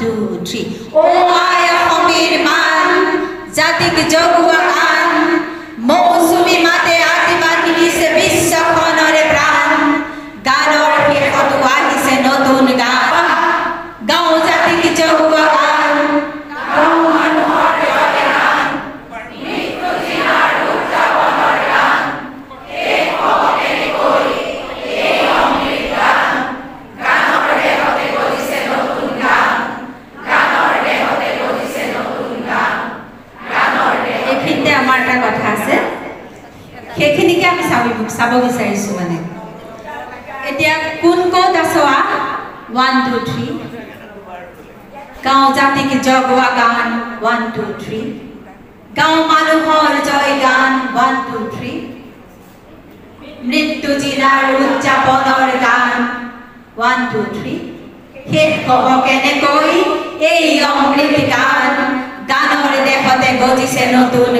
2 3 ও আয় অসমীৰ মান জাতিক জগোৱা গান মৌচুমী মাতে আশীৰ্বাদ দিছে বিশ্বখনৰে প্ৰাণ গানৰ শেষতো আহিছে নতুন গান গাঁও জাতিক জগোৱা গান গাঁও মানুহৰ গান মৃত্যু জিনাৰ উদযাপনৰ গান এই ভগৱানে কৰি এই অমৃত গান গানৰ দেহতে বজিছে নতুন গান গানৰ দেহতে বজিছে নতুন গান গানৰ এইখিনিতে আমাৰ এটা কথা আছে সেইখিনিকে আমি চাব বিচাৰিছো মানে এতিয়া কোন ক'ত আছোৱা 1 2 3 গাঁও জাতিক জগোৱা গান 1 2 3 গাঁও মানুহৰ জয় গান 1 2 3 মৃত্যু জিনাৰ উদযাপনৰ গান 1 2 3 শেষ হ'ব কেনেকৈ এই অমৃত গান গানৰ দেশতে গজিছে নতুন